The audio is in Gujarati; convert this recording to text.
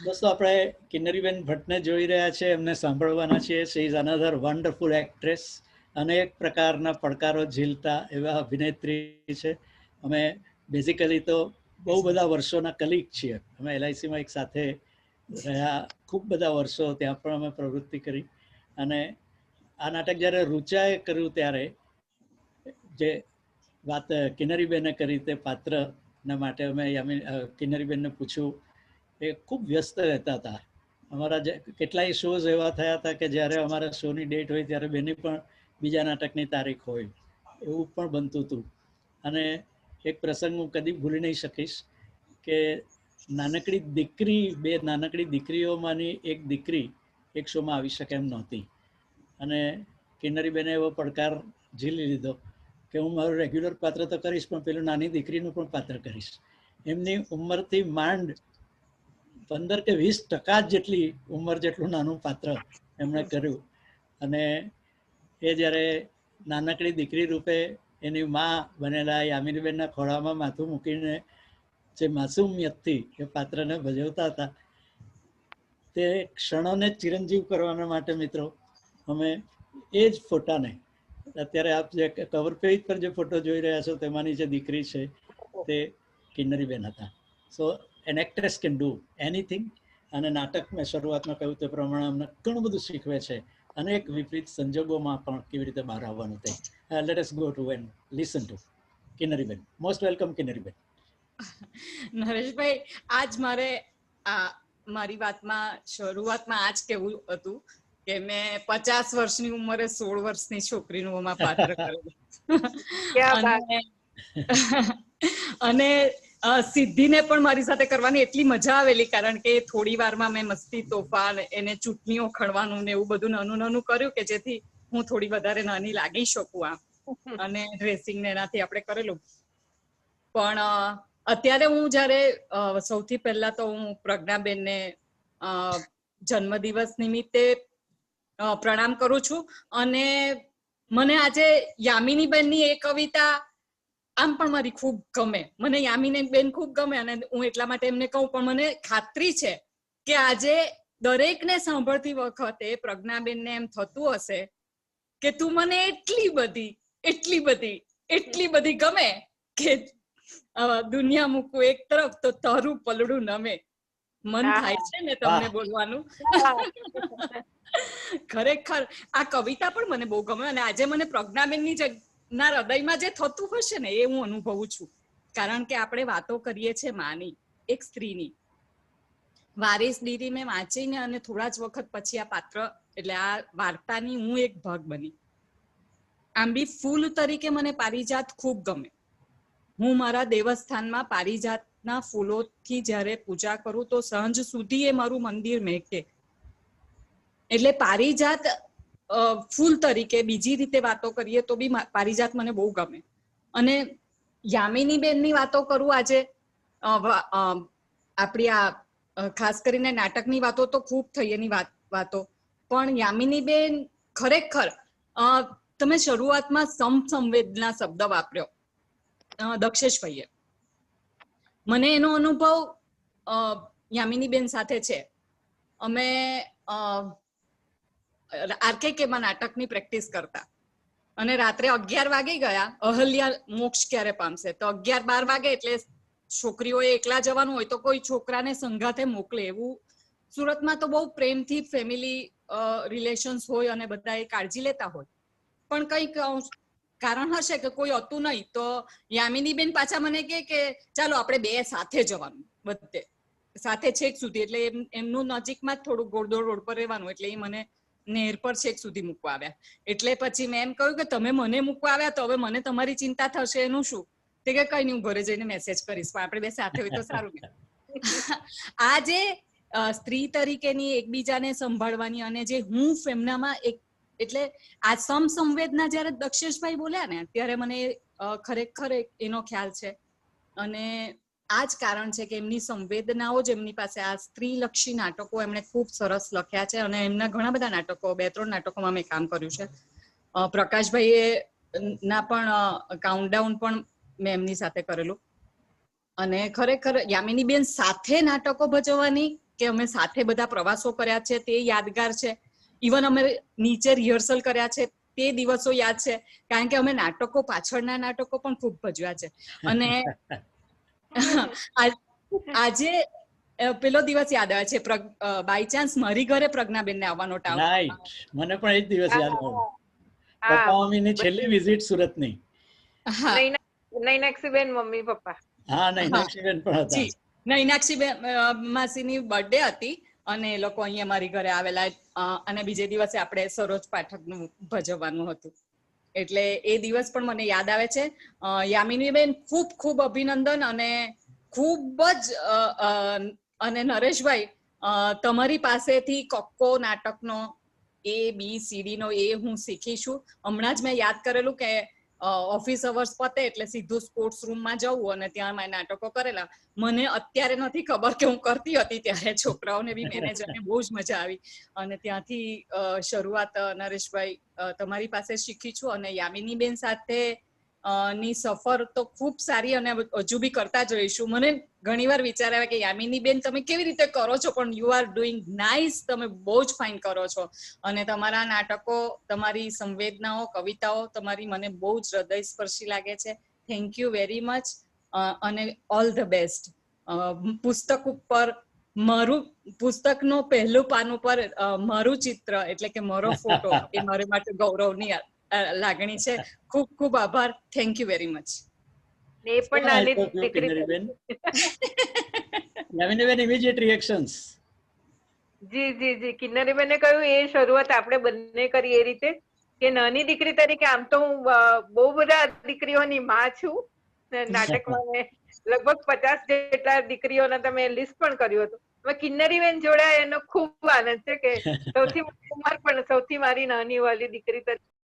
દોસ્તો, આપણે કિન્નરીબેન ભટ્ટને જોઈ રહ્યા છે, એમને સાંભળવાના છીએ. She is another wonderful actress. અનેક પ્રકારના પડકારો ઝીલતા એવા અભિનેત્રી છે. અમે બેઝિકલી તો બહુ બધા વર્ષોના કલીગ છીએ. અમે LICમાં એક સાથે રહ્યા ખૂબ બધા વર્ષો, ત્યાં પણ અમે પ્રવૃત્તિ કરી. અને આ નાટક જ્યારે રુચાએ કર્યું ત્યારે જે વાત કિન્નરીબેને કરી તે પાત્રના માટે અમે કિન્નરીબેનને પૂછ્યું. એ ખૂબ વ્યસ્ત રહેતા હતા. અમારા કેટલાય શોઝ એવા થયા હતા કે જ્યારે અમારા શોની ડેટ હોય ત્યારે બેની પણ બીજા નાટકની તારીખ હોય, એવું પણ બનતું હતું. અને એક પ્રસંગ હું કદી ભૂલી નહીં શકીશ કે નાનકડી દીકરી, બે નાનકડી દીકરીઓમાંની એક દીકરી એક શોમાં આવી શકે એમ નહોતી. અને કિન્નરીબેને એવો પડકાર ઝીલી લીધો કે હું મારું રેગ્યુલર પાત્ર તો કરીશ, પણ પેલું નાની દીકરીનું પણ પાત્ર કરીશ. એમની ઉંમરથી માંડ 15 કે 20% જેટલી ઉંમર જેટલું નાનું પાત્ર એમણે કર્યું. અને એ જ્યારે નાનકડી દીકરી રૂપે એની માં બનેલા યામિનીબેનના ખોળામાં માથું મૂકીને જે માસૂમિયતથી એ પાત્રને ભજવતા હતા, તે ક્ષણોને ચિરંજીવ કરવાના માટે મિત્રો અમે એ જ ફોટાને, અત્યારે આપ જે કવર પેજ પર જે ફોટો જોઈ રહ્યા છો તેમાંની જે દીકરી છે તે કિન્નરીબેન હતા. So an actress can do anything. અને નાટક મેં શરૂઆતમાં કહ્યું તે પ્રમાણે અમને ઘણું બધું શીખવે છે. અનેક વિપરીત સંજોગોમાં પણ કેવી રીતે બહાર આવવાનું તે. Let us go to and listen to Kinnariben. Most welcome Kinnariben. Nareshbhai, આજ મારે મારી વાતમાં શરૂઆતમાં આજ કેવું હતું કે મેં 50 વર્ષની ઉંમરે 16 વર્ષની છોકરીનું આમાં પાત્ર કરેલું. અને સિદ્ધિને પણ મારી સાથે કરવાની એટલી મજા આવેલી, કારણ કે થોડી વારમાં મેં મસ્તી તોફાન, એને ચૂંટણીઓ ખણવાનું ને એવું બધું નાનું નાનું કર્યું કે જેથી હું થોડી વધારે નાની લાગી શકું આમ. અને ડ્રેસિંગ ને એનાથી આપણે કરેલું. પણ અત્યારે હું જયારે સૌથી પહેલા તો હું પ્રજ્ઞાબેનને જન્મદિવસ નિમિત્તે પ્રણામ કરું છું. અને મને આજે યામિનીબેનની એ કવિતા આમ પણ મારી ખૂબ ગમે. મને યામિનીબેન ખૂબ ગમે અને હું એટલા માટે એમને કહું. પણ મને ખાતરી છે કે આજે દરેકને સાંભળતી વખતે પ્રજ્ઞાબેનને એમ થતું હશે કે તું મને એટલી બધી ગમે કે દુનિયા મૂકું એક તરફ તો તારું પલડું નમે. મન થાય છે ને તમને બોલવાનું? ખરેખર આ કવિતા પણ મને બહુ ગમે. અને આજે મને પ્રજ્ઞાબેનની ના હૃદયમાં જે થતું હશે ને એ હું અનુભવું છું. કારણ કે આપણે વાતો કરીએ છીએ માની, એક સ્ત્રીની. વારિસ ડીરી મેં વાંચીને અને થોડા જ વખત પછી આ પાત્ર એટલે આ વાર્તાની હું એક ભાગ બની. આમ બી ફૂલ તરીકે મને પારિજાત ખૂબ ગમે. હું મારા દેવસ્થાનમાં પારિજાતના ફૂલોથી જ્યારે પૂજા કરું તો સાંજ સુધી એ મારું મંદિર મહેકે. એટલે પારિજાત ફૂલ તરીકે બીજી રીતે વાતો કરીએ તો બી પારિજાત મને બહુ ગમે. અને યામિનીબેનની વાતો કરું આજે, આપણી આ ખાસ કરીને નાટકની વાતો તો ખૂબ થઈ એની વાતો. પણ યામિનીબેન ખરેખર તમે શરૂઆતમાં સમસંવેદના શબ્દ વાપર્યો દક્ષેશભાઈએ. મને એનો અનુભવ યામિનીબેન સાથે છે. અમે RKKમાં નાટકની પ્રેક્ટિસ કરતા અને રાત્રે 11 વાગી ગયા. અહલ્યા મોક્ષ ક્યારે પામશે? તો 11-12 વાગે એટલે છોકરીઓએ એકલા જવાનું હોય તો કોઈ છોકરાને સંગાથે મોકલે. એવું સુરતમાં તો બહુ પ્રેમથી ફેમિલી રિલેશન્સ હોય અને બધા એ કાળજી લેતા હોય. પણ કંઈક કારણ હશે કે કોઈ હતું નહીં તો યામિનીબેન પાછા મને કે ચાલો આપણે બે સાથે જવાનું, બધે સાથે છેક સુધી. એટલે એમનું નજીકમાં જ થોડું ગોળદોડ રોડ પર રહેવાનું. એટલે એ મને નેર પર છેક સુધી મૂકવા આવ્યા. એટલે પછી મેં એમ કહ્યું કે તમે મને મૂકવા આવ્યા તો હવે મને તમારી ચિંતા થશે એનું શું? તે કે કઈ નહીં, હું ઘરે જઈને મેસેજ કરીશ, પણ આપણે બે સાથે હોય તો સારું. આ જે સ્ત્રી તરીકેની એકબીજાને સંભાળવાની અને જે હૂંફ એમનામાં એક, એટલે આ સમસંવેદના જયારે દક્ષેશભાઈ બોલ્યા ને ત્યારે મને ખરેખર એનો ખ્યાલ છે. અને આ જ કારણ છે કે એમની સંવેદનાઓ જ એમની પાસે, આ સ્ત્રીલક્ષી નાટકો એમણે ખૂબ સરસ લખ્યા છે. અને એમના ઘણા બધા નાટકો, 2-3 નાટકોમાં મેં કામ કર્યું છે. પ્રકાશભાઈએ ના પણ કાઉન્ટડાઉન પણ મેં એમની સાથે કરેલું. અને ખરેખર યામિનીબેન સાથે નાટકો ભજવવાની કે અમે સાથે બધા પ્રવાસો કર્યા છે તે યાદગાર છે. ઇવન અમે નીચે રિહર્સલ કર્યા છે તે દિવસો યાદ છે, કારણ કે અમે પાછળના નાટકો પણ ખૂબ ભજવ્યા છે. અને આજે પેલો દિવસ યાદ આવે છે, બાય ચાન્સ મારી ઘરે પ્રજ્ઞાબેનને આવવાનો ટાવ. રાઈટ, મને પણ એ જ દિવસ યાદ આવ્યો. પપ્પા મમ્મીની છેલ્લી વિઝિટ સુરતની. નૈનાક્ષીબેન મમ્મી પપ્પા. હા, નૈનાક્ષીબેન પણ હતા. નૈનાક્ષીબેન માસીની બર્થડે હતી અને એ લોકો અહીંયા મારી ઘરે આવેલા, અને બીજે દિવસે આપણે સરોજ પાઠકનું ભજવવાનું હતું. એટલે એ દિવસ પણ મને યાદ આવે છે. યામિનીબેન ખૂબ ખૂબ અભિનંદન, અને ખૂબ જ અને નરેશભાઈ, તમારી પાસેથી કોકો નાટકનો ABCD નો એ હું શીખી છું. હમણાં જ મેં યાદ કરેલું કે ઓફિસ અવર્સ પતે એટલે સીધું સ્પોર્ટ્સ રૂમમાં જવું અને ત્યાં મેં નાટકો કરેલા. મને અત્યારે નથી ખબર કે હું કરતી હતી ત્યારે, છોકરાઓને બી મેનેજરને બહુ જ મજા આવી, અને ત્યાંથી શરૂઆત નરેશભાઈ તમારી પાસે શીખી છું. અને યામિનીબેન સાથે ની સફર તો ખૂબ સારી, અને હજુ બી કરતા જ રહીશું. મને ઘણીવાર વિચાર આવે કે યામિનીબેન તમે કેવી રીતે કરો છો, પણ યુ આર ડુઈંગ નાઇસ, તમે બહુ જ ફાઇન કરો છો. અને તમારા નાટકો, તમારી સંવેદનાઓ, કવિતાઓ તમારી મને બહુ જ હૃદયસ્પર્શી લાગે છે. થેન્ક યુ વેરી મચ, અને ઓલ ધ બેસ્ટ. પુસ્તક ઉપર પુસ્તકનો પહેલું પાન ઉપર મારું ચિત્ર એટલે કે મારો ફોટો એ મારા માટે ગૌરવની લાગણી છે. ખૂબ ખૂબ આભાર. Thank you very much. એ પણ નાની દીકરી. યામિનીબેન, ઇમિડિયેટ રિએક્શન્સ. જી કિન્નરીબેને કહ્યું એ શરૂઆત આપણે બંને કરી એ રીતે કે નાની દીકરી તરીકે આમ તો હું બહુ બધા દીકરીઓની માં છું. નાટકમાં મેં લગભગ 50 જેટલા દીકરીઓના તમે લિસ્ટ પણ કર્યું હતું. કિન્નરીબેન જોડાયા એનો ખૂબ આનંદ છે કે સૌથી ઉંમર પણ સૌથી મારી નાની વાલી દીકરી તરીકે